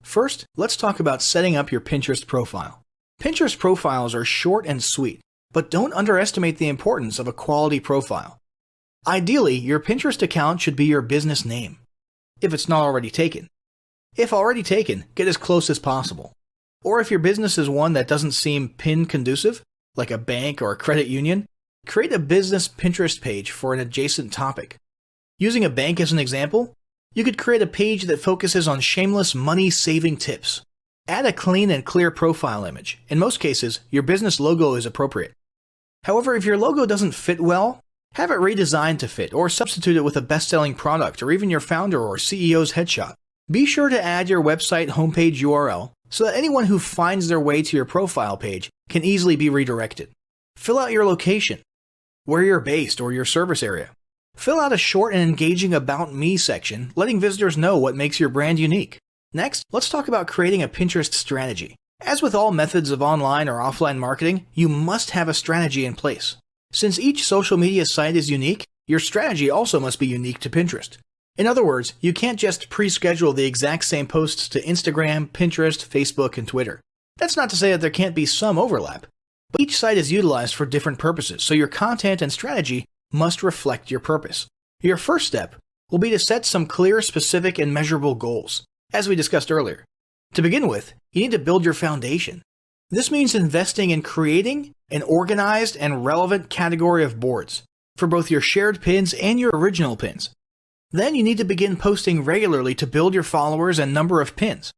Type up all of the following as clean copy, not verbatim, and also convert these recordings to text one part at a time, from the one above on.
First, let's talk about setting up your Pinterest profile. Pinterest profiles are short and sweet, but don't underestimate the importance of a quality profile. Ideally, your Pinterest account should be your business name, if it's not already taken. If already taken, get as close as possible. Or if your business is one that doesn't seem PIN conducive, like a bank or a credit union, create a business Pinterest page for an adjacent topic. Using a bank as an example, you could create a page that focuses on shameless money-saving tips. Add a clean and clear profile image. In most cases, your business logo is appropriate. However, if your logo doesn't fit well, have it redesigned to fit or substitute it with a best-selling product or even your founder or CEO's headshot. Be sure to add your website homepage URL so that anyone who finds their way to your profile page can easily be redirected. Fill out your location, where you're based or your service area. Fill out a short and engaging About Me section, letting visitors know what makes your brand unique. Next, let's talk about creating a Pinterest strategy. As with all methods of online or offline marketing, you must have a strategy in place. Since each social media site is unique, your strategy also must be unique to Pinterest. In other words, you can't just pre-schedule the exact same posts to Instagram, Pinterest, Facebook, and Twitter. That's not to say that there can't be some overlap, but each site is utilized for different purposes, so your content and strategy must reflect your purpose. Your first step will be to set some clear, specific, and measurable goals, as we discussed earlier. To begin with, you need to build your foundation. This means investing in creating an organized and relevant category of boards for both your shared pins and your original pins. Then you need to begin posting regularly to build your followers and number of pins.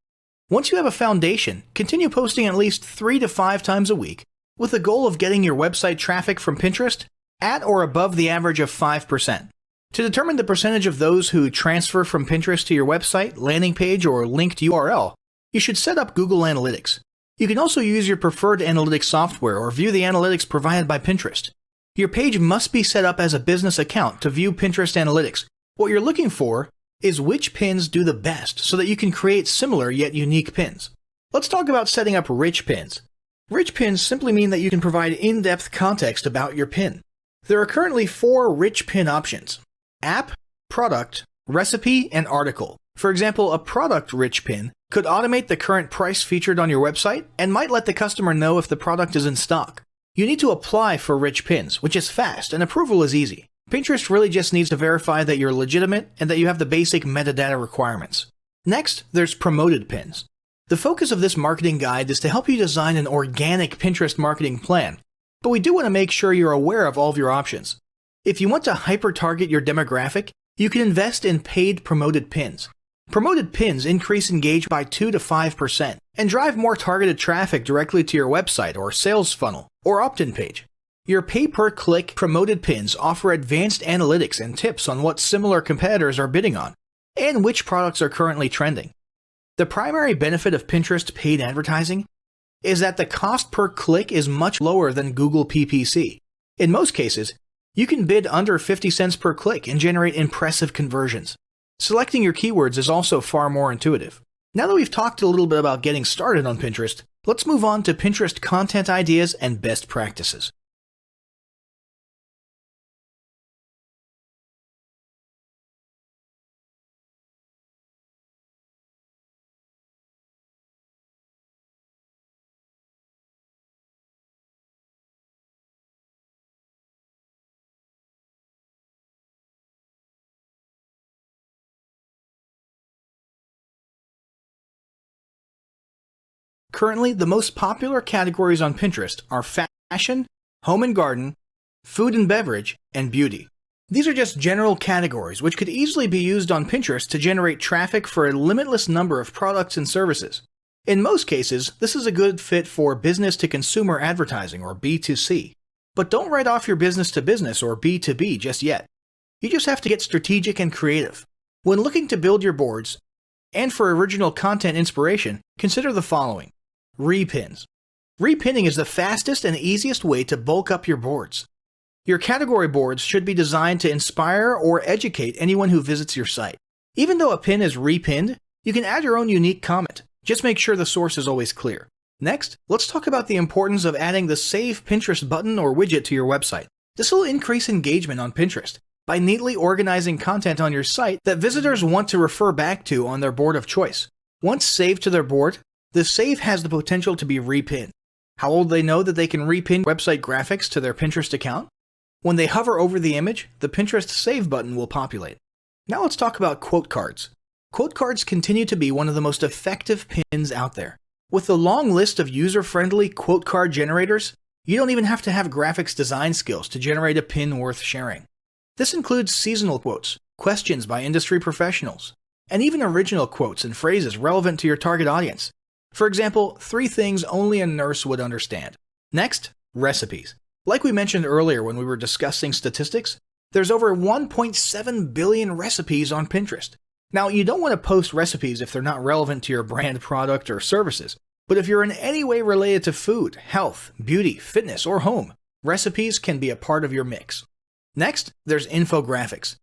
Once you have a foundation, continue posting at least 3 to 5 times a week with the goal of getting your website traffic from Pinterest at or above the average of 5%. To determine the percentage of those who transfer from Pinterest to your website, landing page, or linked URL, you should set up Google Analytics. You can also use your preferred analytics software or view the analytics provided by Pinterest. Your page must be set up as a business account to view Pinterest analytics. What you're looking for is which pins do the best so that you can create similar yet unique pins. Let's talk about setting up rich pins. Rich pins simply mean that you can provide in-depth context about your pin. There are currently 4 rich pin options: app, product, recipe, and article. For example, a product-rich pin could automate the current price featured on your website and might let the customer know if the product is in stock. You need to apply for rich pins, which is fast and approval is easy. Pinterest really just needs to verify that you're legitimate and that you have the basic metadata requirements. Next, there's promoted pins. The focus of this marketing guide is to help you design an organic Pinterest marketing plan, but we do want to make sure you're aware of all of your options. If you want to hyper-target your demographic, you can invest in paid promoted pins. Promoted pins increase engagement by 2 to 5% and drive more targeted traffic directly to your website or sales funnel or opt-in page. Your pay-per-click promoted pins offer advanced analytics and tips on what similar competitors are bidding on and which products are currently trending. The primary benefit of Pinterest paid advertising is that the cost per click is much lower than Google PPC. In most cases, you can bid under 50 cents per click and generate impressive conversions. Selecting your keywords is also far more intuitive. Now that we've talked a little bit about getting started on Pinterest, let's move on to Pinterest content ideas and best practices. Currently, the most popular categories on Pinterest are fashion, home and garden, food and beverage, and beauty. These are just general categories which could easily be used on Pinterest to generate traffic for a limitless number of products and services. In most cases, this is a good fit for business-to-consumer advertising or B2C. But don't write off your business-to-business or B2B just yet. You just have to get strategic and creative. When looking to build your boards, and for original content inspiration, consider the following. Repins. Repinning is the fastest and easiest way to bulk up your boards. Your category boards should be designed to inspire or educate anyone who visits your site. Even though a pin is repinned, you can add your own unique comment. Just make sure the source is always clear. Next, let's talk about the importance of adding the Save Pinterest button or widget to your website. This will increase engagement on Pinterest by neatly organizing content on your site that visitors want to refer back to on their board of choice. Once saved to their board, the save has the potential to be repinned. How will they know that they can repin website graphics to their Pinterest account? When they hover over the image, the Pinterest Save button will populate. Now let's talk about quote cards. Quote cards continue to be one of the most effective pins out there. With the long list of user-friendly quote card generators, you don't even have to have graphics design skills to generate a pin worth sharing. This includes seasonal quotes, questions by industry professionals, and even original quotes and phrases relevant to your target audience. For example, 3 things only a nurse would understand. Next, recipes. Like we mentioned earlier when we were discussing statistics, there's over 1.7 billion recipes on Pinterest. Now, you don't want to post recipes if they're not relevant to your brand, product, or services, but if you're in any way related to food, health, beauty, fitness, or home, recipes can be a part of your mix. Next, there's infographics.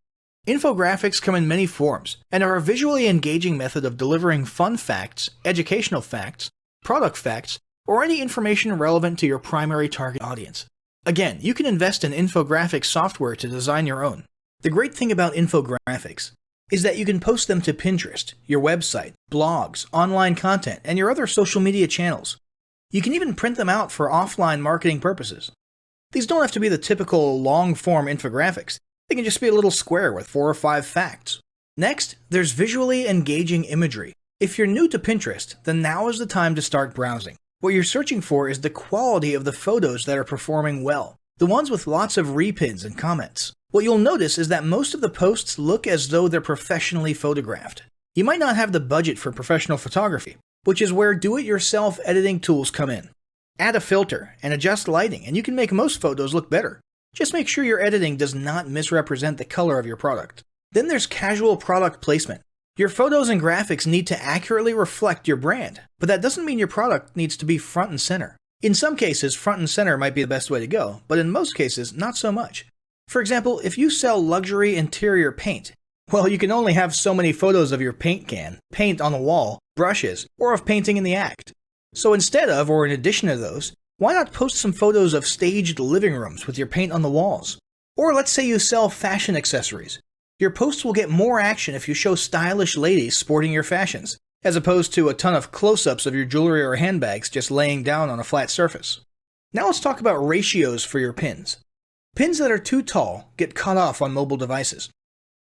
Infographics come in many forms and are a visually engaging method of delivering fun facts, educational facts, product facts, or any information relevant to your primary target audience. Again, you can invest in infographic software to design your own. The great thing about infographics is that you can post them to Pinterest, your website, blogs, online content, and your other social media channels. You can even print them out for offline marketing purposes. These don't have to be the typical long-form infographics. They can just be a little square with 4 or 5 facts. Next, there's visually engaging imagery. If you're new to Pinterest, then now is the time to start browsing. What you're searching for is the quality of the photos that are performing well, the ones with lots of repins and comments. What you'll notice is that most of the posts look as though they're professionally photographed. You might not have the budget for professional photography, which is where do-it-yourself editing tools come in. Add a filter and adjust lighting, and you can make most photos look better. Just make sure your editing does not misrepresent the color of your product. Then there's casual product placement. Your photos and graphics need to accurately reflect your brand, but that doesn't mean your product needs to be front and center. In some cases, front and center might be the best way to go, but in most cases, not so much. For example, if you sell luxury interior paint, well, you can only have so many photos of your paint can, paint on the wall, brushes, or of painting in the act. So instead of, or in addition to those, why not post some photos of staged living rooms with your paint on the walls? Or let's say you sell fashion accessories. Your posts will get more action if you show stylish ladies sporting your fashions, as opposed to a ton of close-ups of your jewelry or handbags just laying down on a flat surface. Now let's talk about ratios for your pins. Pins that are too tall get cut off on mobile devices.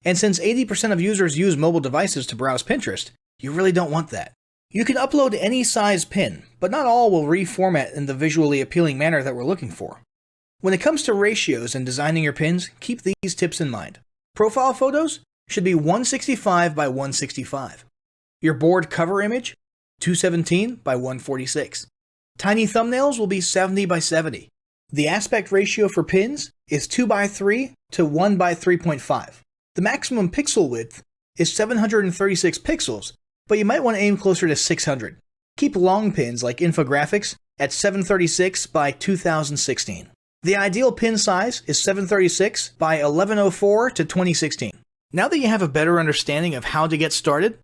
And since 80% of users use mobile devices to browse Pinterest, you really don't want that. You can upload any size pin, but not all will reformat in the visually appealing manner that we're looking for. When it comes to ratios and designing your pins, keep these tips in mind. Profile photos should be 165 by 165. Your board cover image, 217 by 146. Tiny thumbnails will be 70 by 70. The aspect ratio for pins is 2 by 3 to 1 by 3.5. The maximum pixel width is 736 pixels, but you might want to aim closer to 600. Keep long pins like infographics at 736 by 2016. The ideal pin size is 736 by 1104 to 2016. Now that you have a better understanding of how to get started,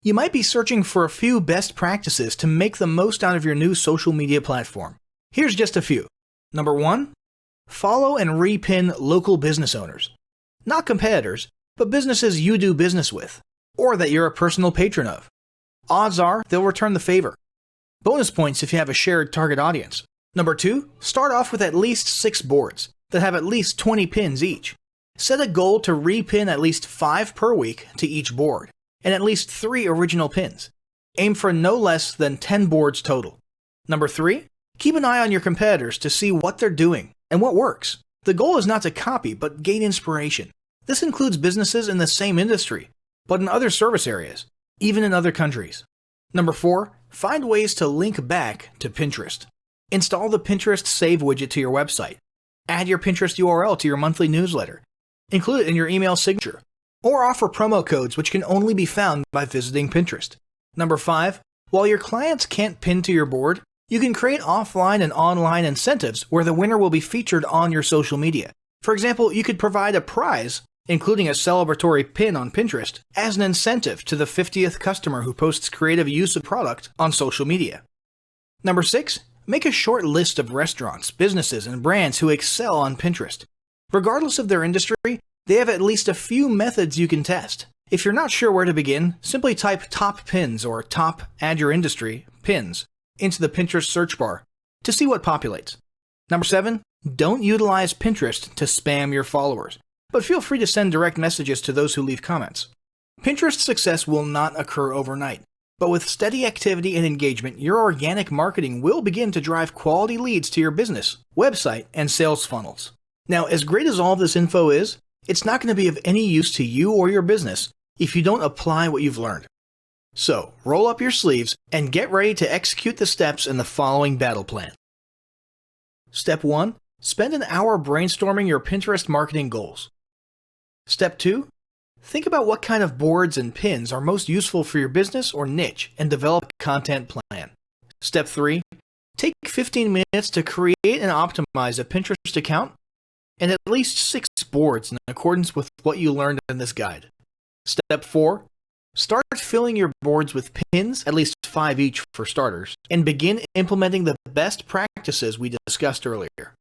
you might be searching for a few best practices to make the most out of your new social media platform. Here's just a few. Number 1, follow and repin local business owners. Not competitors, but businesses you do business with, or that you're a personal patron of. Odds are they'll return the favor. Bonus points if you have a shared target audience. Number 2, start off with at least 6 boards that have at least 20 pins each. Set a goal to repin at least 5 per week to each board, and at least 3 original pins. Aim for no less than 10 boards total. Number 3, keep an eye on your competitors to see what they're doing and what works. The goal is not to copy, but gain inspiration. This includes businesses in the same industry, but in other service areas, even in other countries. Number 4, find ways to link back to Pinterest. Install the Pinterest Save widget to your website. Add your Pinterest URL to your monthly newsletter. Include it in your email signature. Or offer promo codes which can only be found by visiting Pinterest. Number 5, while your clients can't pin to your board, you can create offline and online incentives where the winner will be featured on your social media. For example, you could provide a prize, including a celebratory pin on Pinterest, as an incentive to the 50th customer who posts creative use of product on social media. Number 6, make a short list of restaurants, businesses, and brands who excel on Pinterest. Regardless of their industry, they have at least a few methods you can test, If you're not sure where to begin, simply type top pins or top add your industry pins into the Pinterest search bar to see what populates. Number 7, don't utilize Pinterest to spam your followers, but feel free to send direct messages to those who leave comments. Pinterest success will not occur overnight, but with steady activity and engagement, your organic marketing will begin to drive quality leads to your business, website, and sales funnels. Now, as great as all of this info is, it's not going to be of any use to you or your business if you don't apply what you've learned. So, roll up your sleeves and get ready to execute the steps in the following battle plan. Step 1. Spend an hour brainstorming your Pinterest marketing goals. Step 2. Think about what kind of boards and pins are most useful for your business or niche and develop a content plan. Step 3. Take 15 minutes to create and optimize a Pinterest account and at least 6 boards in accordance with what you learned in this guide. Step 4. Start filling your boards with pins, at least 5 each for starters, and begin implementing the best practices we discussed earlier.